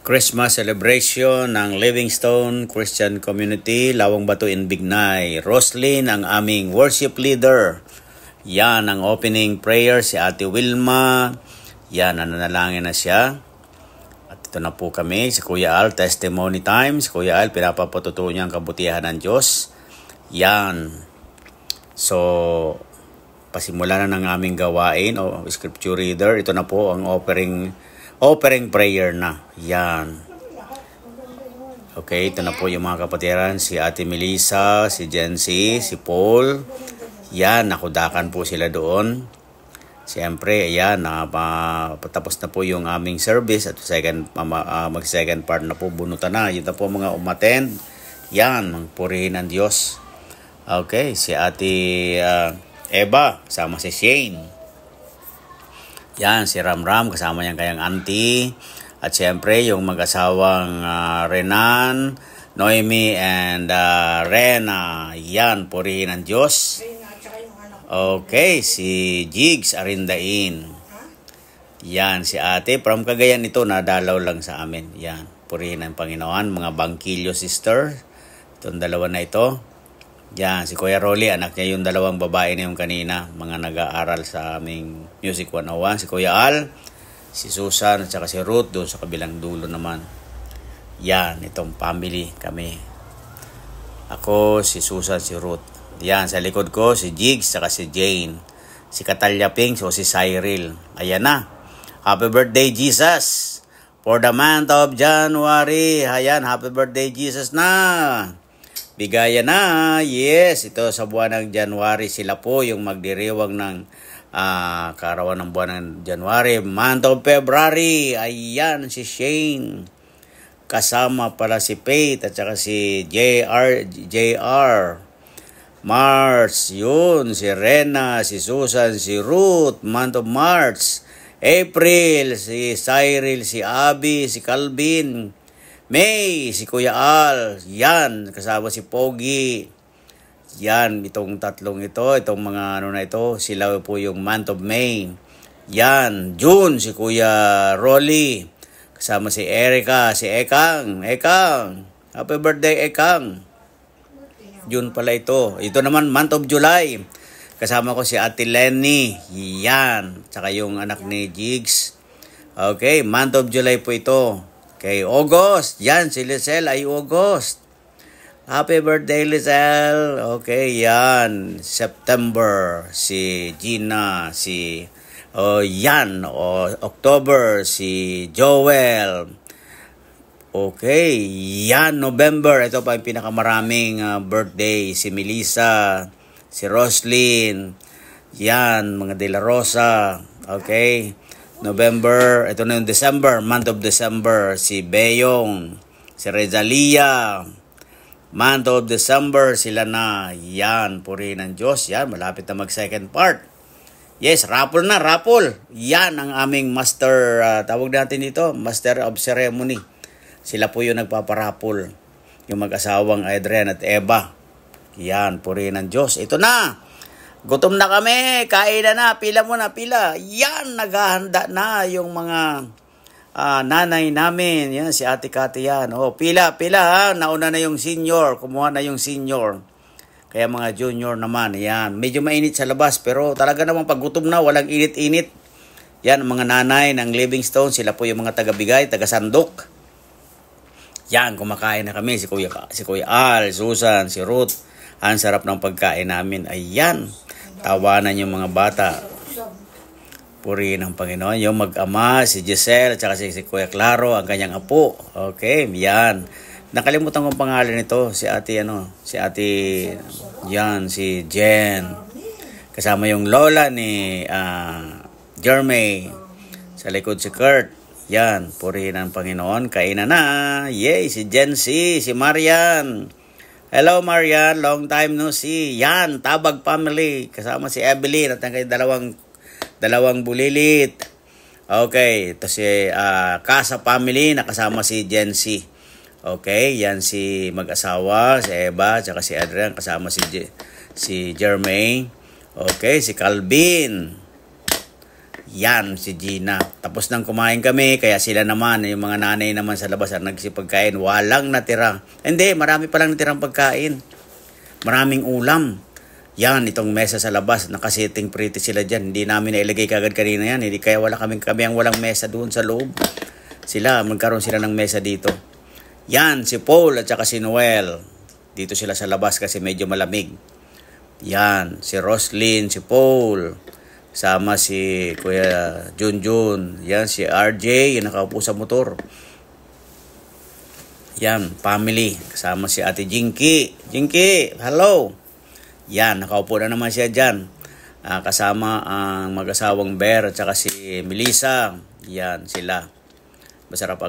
Christmas celebration ng Livingstone Christian Community, Lawang Bato in Bignay. Roslyn ang aming worship leader. Yan ang opening prayer, si Ate Wilma. Yan, nananalangin na siya. At ito na po kami, si Kuya Al, testimony time. Si Kuya Al, pinapapatutuo niya ang kabutihan ng Diyos. Yan. So, pasimula na ng aming gawain o scripture reader. Ito na po ang offering prayer na. Yan. Okay, ito na po yung mga kapatiran. Si Ate Melissa, si Jency, si Paul. Yan, nakudakan po sila doon. Siyempre, ayan, patapos na po yung aming service at mag-second part na po, bunutan na. Yun na po mga umattend. Yan, magpurihin ng Diyos. Okay, si Ate Eva, kasama si Shane. Yan, si Ramram, kasama niyang kayang auntie. At siyempre, yung mag-asawang Renan, Noemi, and Rena. Yan, purihin ng Diyos. Okay, si Jigs Arindain. Yan, si ate. From Cagayan ito, nadalaw lang sa amin. Yan, purihin ng Panginoon. Mga Bangkilyo sister. Itong dalawa na ito. Yan, si Kuya Rolly, anak niya yung dalawang babae na yung kanina. Mga nag-aaral sa aming Music 101. Si Kuya Al, si Susan, at saka si Ruth, doon sa kabilang dulo naman. Yan, itong family kami. Ako, si Susan, si Ruth. Yan, sa likod ko, si Jigs, saka si Jane. Si Catalia Pinks o si Cyril. Ayan na. Happy birthday, Jesus! For the month of January. Ayan, happy birthday, Jesus na! Bigayan na. Yes, ito sa buwan ng January. Sila po yung magdiriwang ng karawan ng buwan ng January. Month of February. Ayan, si Shane. Kasama pala si Faith at saka si JR. March, yun, si Rena, si Susan, si Ruth, month of March. April, si Cyril, si Abby, si Calvin. May, si Kuya Al, yan, kasama si Pogi. Yan, itong tatlong ito, itong mga ano na ito, sila po yung month of May. Yan, June, si Kuya Rolly. Kasama si Erica, si Ekang. Happy birthday, Ekang. June pala ito. Ito naman, month of July. Kasama ko si Ate Lenny. Yan. Tsaka yung anak ni Jigs. Okay, month of July po ito. Okay, August. Yan, si Lizelle ay August. Happy birthday, Lizelle. Okay, yan. September, si Gina, yan. October, si Joel. Okay, yan, November. Ito pa yung pinakamaraming birthday. Si Melissa, si Roslyn, yan, mga De La Rosa. Okay, November. Ito na yung December, month of December. Si Beyong, si Rezalia. Month of December, sila na. Yan, purihin ng Diyos. Yan, malapit na mag-second part. Yes, raffle na, raffle. Yan ang aming master, tawag natin dito, master of ceremony. Sila po yung nagpaparapol. Yung mag-asawang Adrian at Eva. Yan, purihin ng Diyos. Ito na. Gutom na kami. Kain na. Pila muna, pila. Yan, naghahanda na yung mga nanay namin. Yan, si Ate Kati yan. Oh, pila ha. Nauna na yung senior. Kumuha na yung senior. Kaya mga junior naman. Yan. Medyo mainit sa labas. Pero talaga namang pag gutom na, walang init-init. Yan, mga nanay ng Livingstone. Sila po yung mga taga-bigay, taga-sandok. Yan, kumakain na kami. Si Kuya Al, Susan, si Ruth. Ang sarap ng pagkain namin. Ayan, tawanan yung mga bata. Purihin ng Panginoon. Yung mag-ama, si Giselle, at saka si Kuya Claro, ang kanyang apo. Okay, yan. Nakalimutan kong pangalan nito. Si ate, yan, si Jen. Kasama yung lola ni Jeremy. Sa likod si Kurt. Yan, purihin ng Panginoon. Kainan na. Yay, si Jency, si Marian. Hello, Marian. Long time no see. Yan, Tabag family. Kasama si Evelyn at ang dalawang bulilit. Okay, ito si Casa family. Nakasama si Jency. Okay, yan si mag-asawa, si Eva, tsaka si Adrian. Kasama si Jermaine. Okay, si Calvin. Yan, si Gina. Tapos nang kumain kami, kaya sila naman, yung mga nanay naman sa labas ang nagsipagkain. Walang natira. Hindi, marami palang natirang pagkain. Maraming ulam. Yan, itong mesa sa labas, nakasiting pretty sila dyan. Hindi namin nailagay kagad kanina yan. Hindi, kaya kami ang walang mesa doon sa loob. Magkaroon sila ng mesa dito. Yan, si Paul at saka si Noel. Dito sila sa labas kasi medyo malamig. Yan, si Roslyn, si Paul. Sama si Kuya Junjun. Yan, si RJ, yung nakaupo sa motor. Yan, family. Kasama si Ate Jinky. Jinky, hello. Yan, nakaupo na naman siya dyan. Kasama ang mag-asawang Bear at saka si Melissa. Yan, sila. Masarap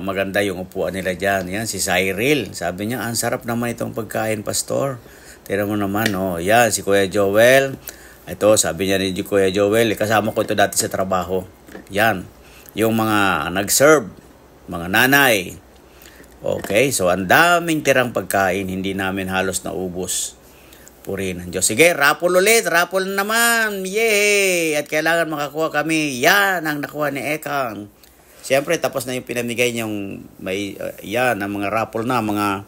maganda yung upuan nila dyan. Yan, si Cyril. Sabi niya, ang sarap naman itong pagkain, Pastor. Tira mo naman, oh. Yan, si Kuya Joel. Ito, sabi niya ni Kuya Joel, kasama ko ito dati sa trabaho. Yan, yung mga nag-serve, mga nanay. Okay, so ang daming tirang pagkain, hindi namin halos naubos. Purihin ng Diyos. Sige, rapol ulit, rapol naman. Yay! At kailangan makakuha kami. Yan ang nakuha ni Ekang. Siyempre, tapos na yung pinamigay niyong yan, ang mga rapol na, mga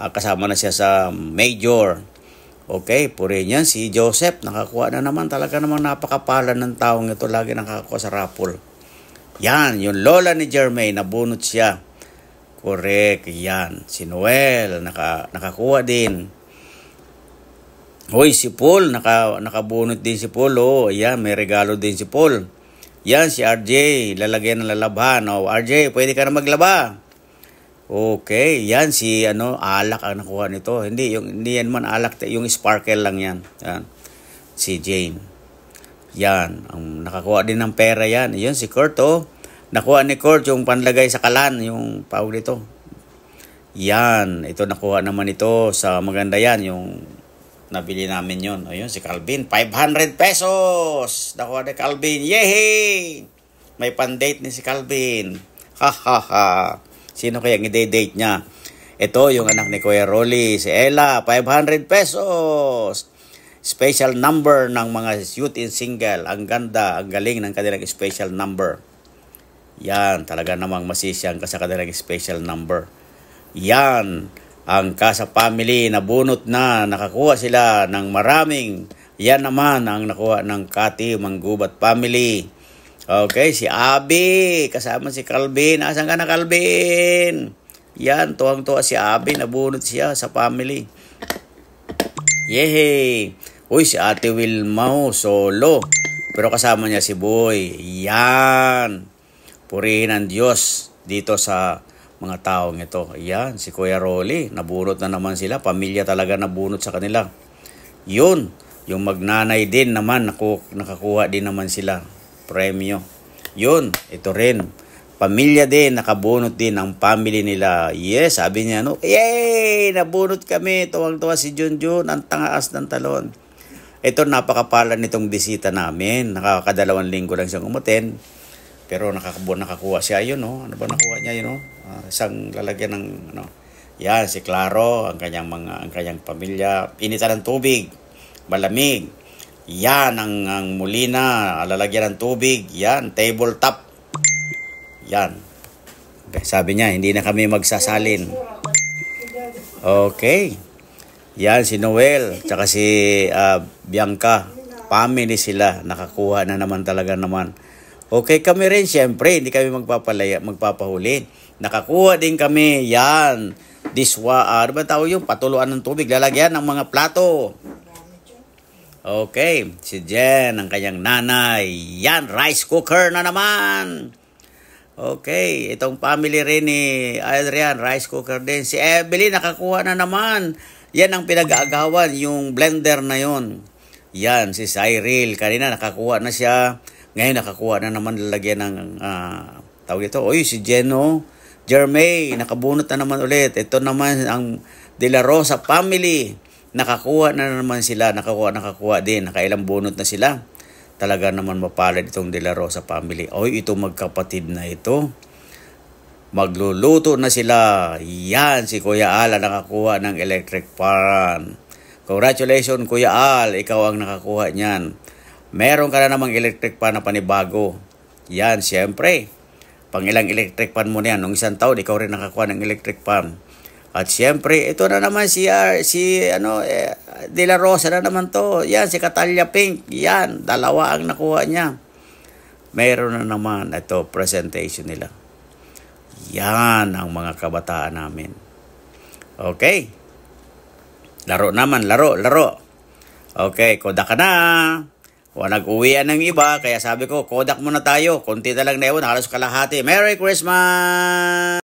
kasama na siya sa major. Okay, purihin yan. Si Joseph, nakakuha na naman. Talaga namang napakapalan ng taong ito. Lagi nakakuha sa rapol. Yan, yung lola ni Jermaine, nabunot siya. Correct, yan. Si Noel, nakakuha din. Hoy, si Paul, nakabunot din si Paul. Oh, yan, may regalo din si Paul. Yan, si RJ, lalagyan ng lalabhan. Oh, RJ, pwede ka na maglaba. Okay, yan si alak ang nakuha nito. Hindi yan man alak, yung sparkle lang yan. Yan. Si Jane. Yan, ang nakakuha din ng pera yan. Yan si Kurt, oh. Nakuha ni Kurt yung panlagay sa kalan, yung pawag dito. Yan, ito nakuha naman ito sa maganda yan, yung nabili namin yon. Ayun, si Calvin, 500 pesos. Nakuha ni Calvin. Yay! May pan-date ni si Calvin. Ha ha ha. Sino kaya ang i-date niya? Ito, yung anak ni Kuya Rolly, si Ella, 500 pesos. Special number ng mga youth in single. Ang ganda, ang galing ng kanilang special number. Yan, talaga namang masisiyang ka sa kanilang special number. Yan, ang Casa Family, nabunot na, nakakuha sila ng maraming. Yan naman ang nakuha ng Kati Manggubat Family. Okay, si Abby, kasama si Calvin. Asan ka na, Calvin? Yan, tuwang-tuwa si Abby, nabunot siya sa family. Yehey! Uy, si Ate Wilma, solo. Pero kasama niya si Boy. Yan! Purihin ang Diyos dito sa mga taong ito. Yan, si Kuya Rolly, nabunot na naman sila. Pamilya talaga nabunot sa kanila. Yun, yung magnanay din naman, nakakuha din naman sila. Premyo. Yun, ito rin. Pamilya din, nakabunot din ang family nila. Yes, sabi niya, yay! Nabunot kami. Tuwang-tuwa si Junjun, ang tangaas ng talon. Ito, napakapalan nitong bisita namin. Nakakadalawang linggo lang siyang umutin. Pero nakakuha siya yun, no? Ano ba nakuha niya yun, no? Isang lalagyan ng, yan, si Claro, ang kanyang pamilya. Initan ng tubig, malamig. Yan, ang mulina, lalagyan ng tubig. Yan, tabletop. Yan. Okay, sabi niya, hindi na kami magsasalin. Okay. Yan, si Noel, tsaka si Bianca. Family sila, nakakuha na naman talaga naman. Okay, kami rin, syempre, hindi kami magpapahuli. Nakakuha din kami, yan. Ano ba tawag yung patuluan ng tubig? Lalagyan ng mga plato. Okay, si Jen, ang kanyang nanay. Yan, rice cooker na naman. Okay, itong family rin ni Adrian, rice cooker din. Si Evelyn, nakakuha na naman. Yan ang pinag-aagawan, yung blender na yon. Yan, si Cyril, kanina nakakuha na siya. Ngayon nakakuha na naman lalagyan ng tawag ito. Oy, si Jeno, Jermaine, nakabunot na naman ulit. Ito naman ang De La Rosa family. Nakakuha na naman sila, nakakuha din. Nakailang bunot na sila. Talaga naman mapalad itong De La Rosa family. Oy, ito magkapatid na ito. Magluluto na sila. Yan, si Kuya Al nakakuha ng electric fan. Congratulations, Kuya Al. Ikaw ang nakakuha niyan. Meron ka na namang electric fan na panibago. Yan, siyempre. Pang ilang electric fan mo na yan. Nung isang taon, ikaw rin nakakuha ng electric fan. At siyempre, ito na naman De La Rosa na naman to. Yan, si Catalia Pink. Yan, dalawa ang nakuha niya. Meron na naman ito, presentation nila. Yan ang mga kabataan namin. Okay. Laro naman, laro. Okay, kodak ka na. Nag-uwian ng iba, kaya sabi ko, kodak muna tayo. Konti na lang na yun, halos kalahati. Merry Christmas!